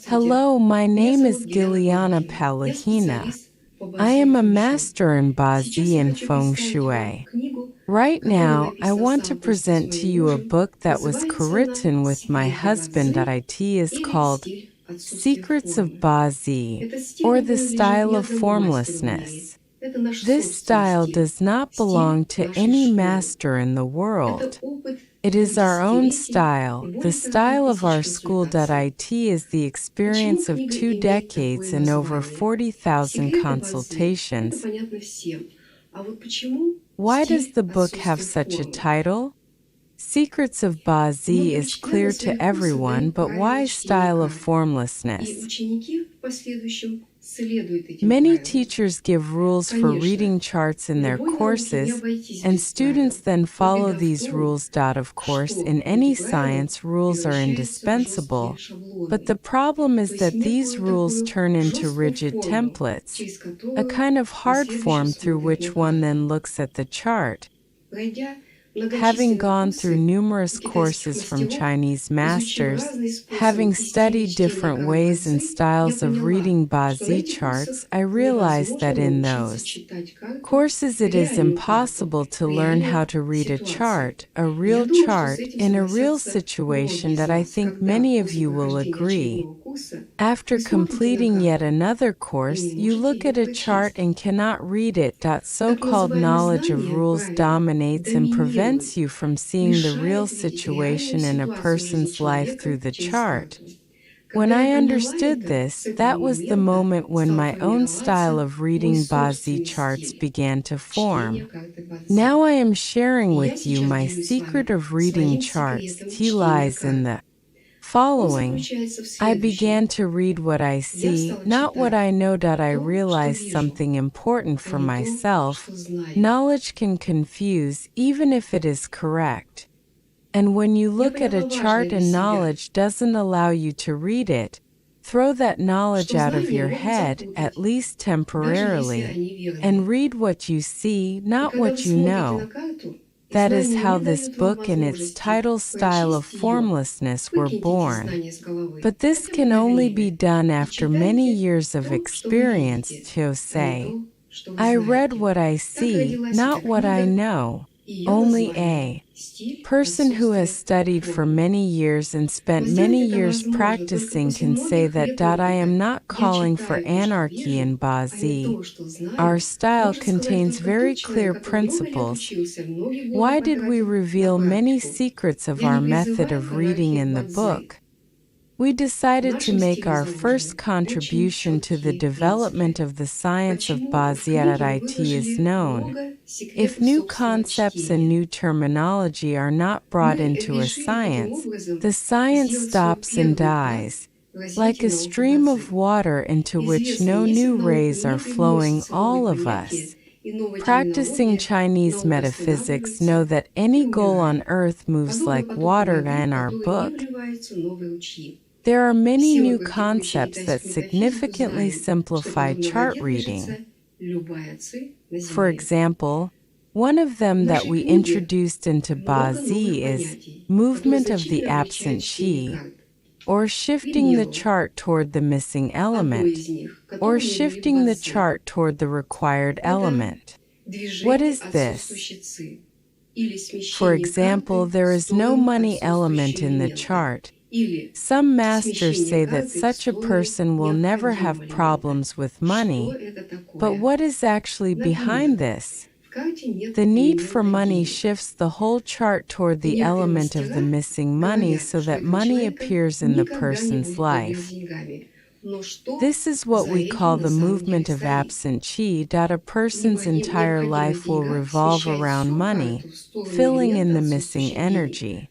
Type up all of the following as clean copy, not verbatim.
Hello, my name is Gilyana Polukhina. I am a master in Bazi and Feng Shui. Right now, I want to present to you a book that was co-written with my husband. It is called Secrets of Bazi, or the Style of Formlessness. This style does not belong to any master in the world. It is our own style. The style of our school. It is the experience of 2 decades and over 40,000 consultations. Why does the book have such a title? Secrets of Bazi is clear to everyone, but why style of formlessness? Many teachers give rules for reading charts in their courses, and students then follow these rules. Of course, in any science, rules are indispensable, but the problem is that these rules turn into rigid templates, a kind of hard form through which one then looks at the chart. Having gone through numerous courses from Chinese masters, having studied different ways and styles of reading Bazi charts, I realized that in those courses it is impossible to learn how to read a chart, a real chart, in a real situation. That I think many of you will agree. After completing yet another course, you look at a chart and cannot read it. So-called knowledge of rules dominates and prevents you from seeing the real situation in a person's life through the chart. When I understood this, that was the moment when my own style of reading Bazi charts began to form. Now I am sharing with you my secret of reading charts. It lies in the following. I began to read what I see, not what I know. I realized something important for myself. Knowledge can confuse, even if it is correct. And when you look at a chart and knowledge doesn't allow you to read it, throw that knowledge out of your head, at least temporarily, and read what you see, not what you know. That is how this book and its title Style of Formlessness were born. But this can only be done after many years of experience. To say, I read what I see, not what I know. Only a person who has studied for many years and spent many years practicing can say that. I am not calling for anarchy in Bazi. Our style contains very clear principles. Why did we reveal many secrets of our method of reading in the book? We decided to make our first contribution to the development of the science of Bazireading. It is known, if new concepts and new terminology are not brought into a science, the science stops and dies. Like a stream of water into which no new rays are flowing. All of us practicing Chinese metaphysics know that any goal on earth moves like water. In our book, there are many new concepts that significantly simplify chart reading. For example, one of them that we introduced into Bazi is movement of the absent qi, or shifting the chart toward the missing element, or shifting the chart toward the required element. What is this? For example, there is no money element in the chart. Some masters say that such a person will never have problems with money, but what is actually behind this? The need for money shifts the whole chart toward the element of the missing money so that money appears in the person's life. This is what we call the movement of absent qi. A person's entire life will revolve around money, filling in the missing energy.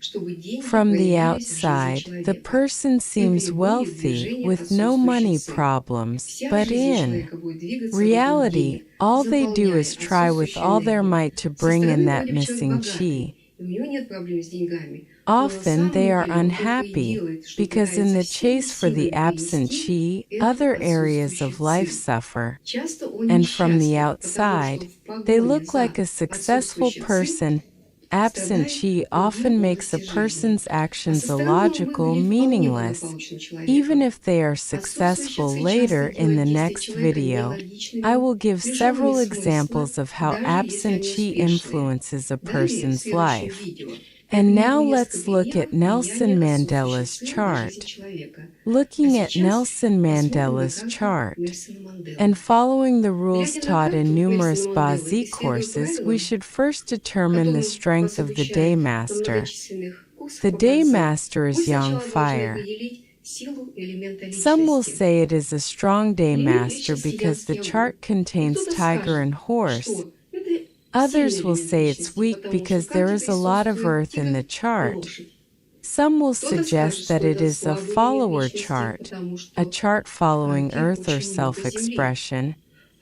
From the outside, the person seems wealthy, with no money problems, but in reality, all they do is try with all their might to bring in that missing qi. Often they are unhappy, because in the chase for the absent qi, other areas of life suffer, and from the outside, they look like a successful person, Absent chi often makes a person's actions illogical, meaningless, even if they are successful. Later in the next video, I will give several examples of how absent chi influences a person's life. And now let's look at Nelson Mandela's chart. Looking at Nelson Mandela's chart and following the rules taught in numerous Bazi courses, we should first determine the strength of the day master. The day master is yang fire. Some will say it is a strong day master because the chart contains tiger and horse. Others will say it's weak because there is a lot of earth in the chart. Some will suggest that it is a follower chart, a chart following earth or self-expression,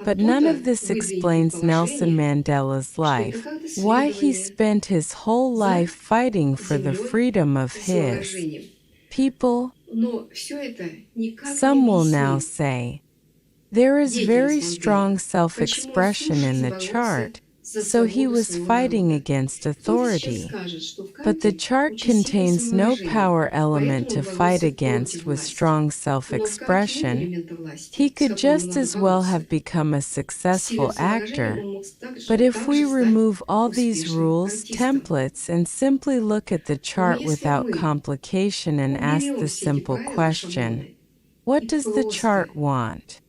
but none of this explains Nelson Mandela's life, why he spent his whole life fighting for the freedom of his people. Some will now say, there is very strong self-expression in the chart, so he was fighting against authority. But the chart contains no power element to fight against with strong self-expression. He could just as well have become a successful actor. But if we remove all these rules, templates, and simply look at the chart without complication and ask the simple question, what does the chart want?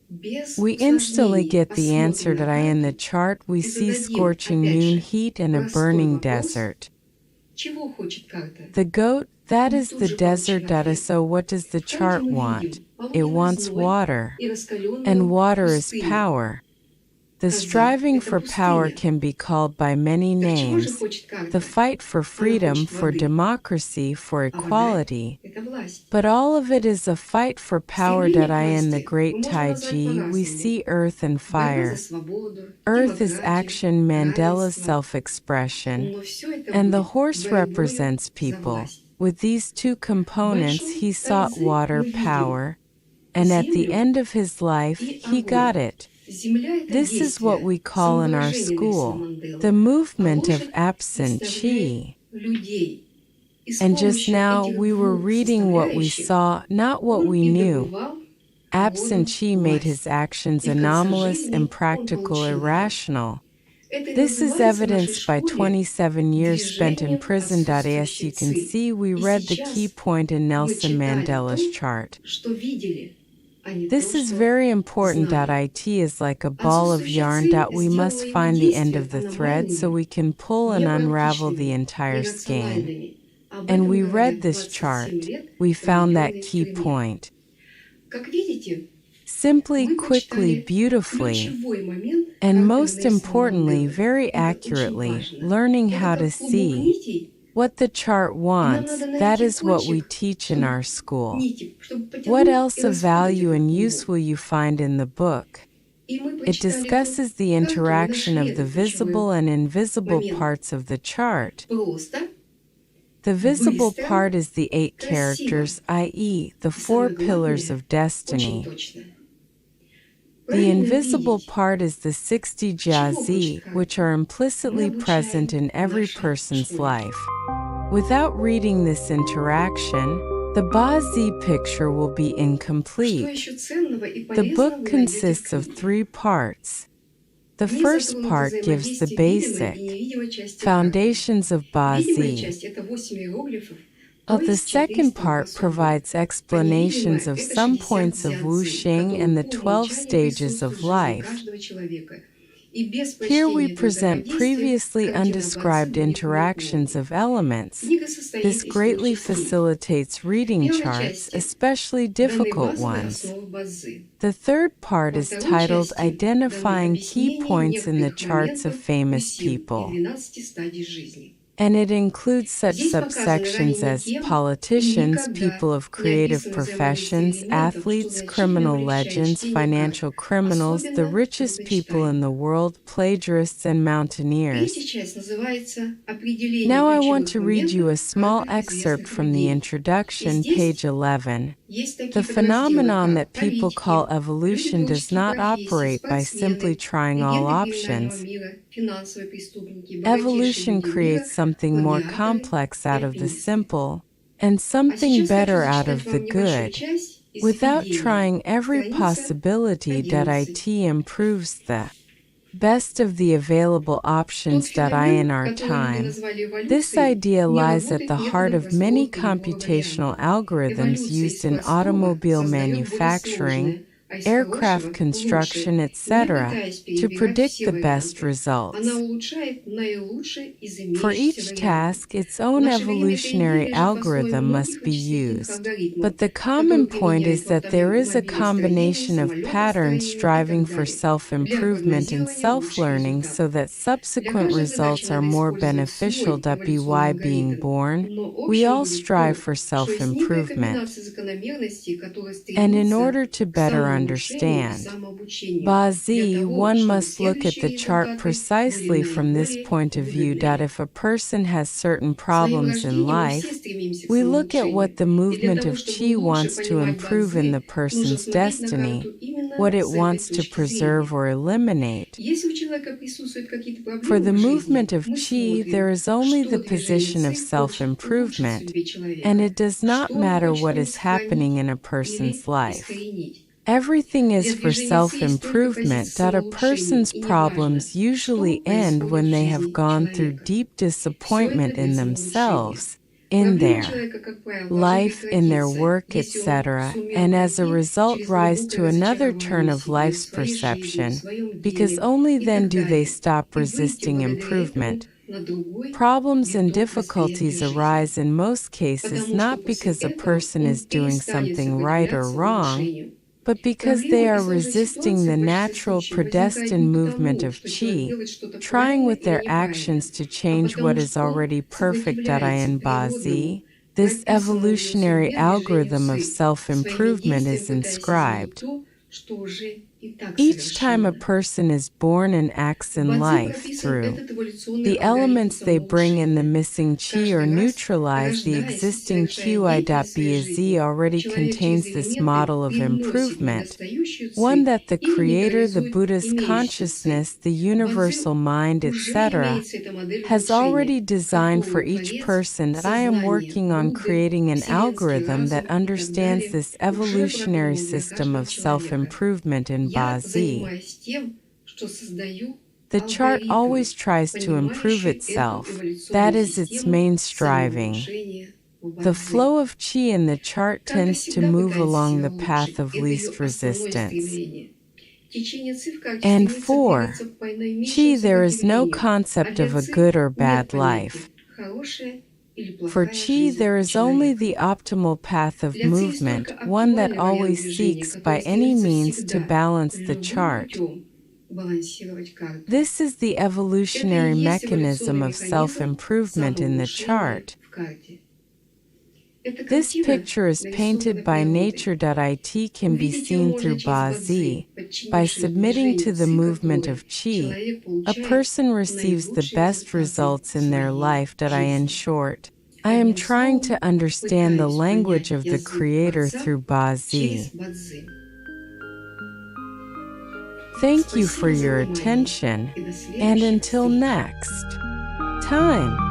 We instantly get the answer that in the chart we see scorching noon heat and a burning desert. The goat, that is the desert data. So what does the chart want? It wants water, and water is power. The striving for power can be called by many names: the fight for freedom, for democracy, for equality. But all of it is a fight for power. In the great Taiji, we see earth and fire. Earth is action, Mandela's self-expression, and the horse represents people. With these two components, he sought water, power, and at the end of his life, he got it. This is what we call in our school the movement of absent chi. And just now we were reading what we saw, not what we knew. Absent chi made his actions anomalous, impractical, irrational. This is evidenced by 27 years spent in prison. As you can see, we read the key point in Nelson Mandela's chart. This is very important. It is like a ball of yarn. We must find the end of the thread so we can pull and unravel the entire skein. And we read this chart. We found that key point. Simply, quickly, beautifully, and most importantly, very accurately, learning how to see what the chart wants. That is what we teach in our school. What else of value and use will you find in the book? It discusses the interaction of the visible and invisible parts of the chart. The visible part is the 8 characters, i.e., the 4 pillars of destiny. The invisible part is the 60 jazi, which are implicitly present in every person's life. Without reading this interaction, the Bazi picture will be incomplete. The book consists of 3 parts. The first part gives the basic foundations of Bazi. The second part provides explanations of some points of wuxing and the 12 stages of life. Here we present previously undescribed interactions of elements. This greatly facilitates reading charts, especially difficult ones. The third part is titled Identifying Key Points in the Charts of Famous People, and it includes such subsections as politicians, people of creative professions, athletes, criminal legends, financial criminals, the richest people in the world, plagiarists, and mountaineers. Now I want to read you a small excerpt from the introduction, page 11. The phenomenon that people call evolution does not operate by simply trying all options. Evolution creates something something more complex out of the simple, and something better out of the good, without trying every possibility that it improves the best of the available options that in our time. This idea lies at the heart of many computational algorithms used in automobile manufacturing, aircraft construction, etc., to predict the best results. For each task, its own evolutionary algorithm must be used. But the common point is that there is a combination of patterns striving for self-improvement and self-learning so that subsequent results are more beneficial. By being born, we all strive for self-improvement. And in order to better understand Bazi, one must look at the chart precisely from this point of view. If a person has certain problems in life, we look at what the movement of qi wants to improve in the person's destiny, what it wants to preserve or eliminate. For the movement of qi, there is only the position of self-improvement, and it does not matter what is happening in a person's life. Everything is for self-improvement. A person's problems usually end when they have gone through deep disappointment in themselves, in their life, in their work, etc., and as a result rise to another turn of life's perception, because only then do they stop resisting improvement. Problems and difficulties arise in most cases not because a person is doing something right or wrong, but because they are resisting the natural predestined movement of qi, trying with their actions to change what is already perfect. In Bazi, this evolutionary algorithm of self-improvement is inscribed. Each time a person is born and acts in life through the elements they bring in, the missing qi or neutralize the existing qi. Bazi already contains this model of improvement, one that the Creator, the Buddha's consciousness, the universal mind, etc., has already designed for each person. That I am working on creating an algorithm that understands this evolutionary system of self-improvement in Bazi. The chart always tries to improve itself, that is its main striving. The flow of qi in the chart tends to move along the path of least resistance. And for qi, there is no concept of a good or bad life. For qi, there is only the optimal path of movement, one that always seeks by any means to balance the chart. This is the evolutionary mechanism of self-improvement in the chart. This picture is painted by nature. It can be seen through Bazi. By submitting to the movement of qi, a person receives the best results in their life. In short, I am trying to understand the language of the Creator through Bazi. Thank you for your attention, and until next time.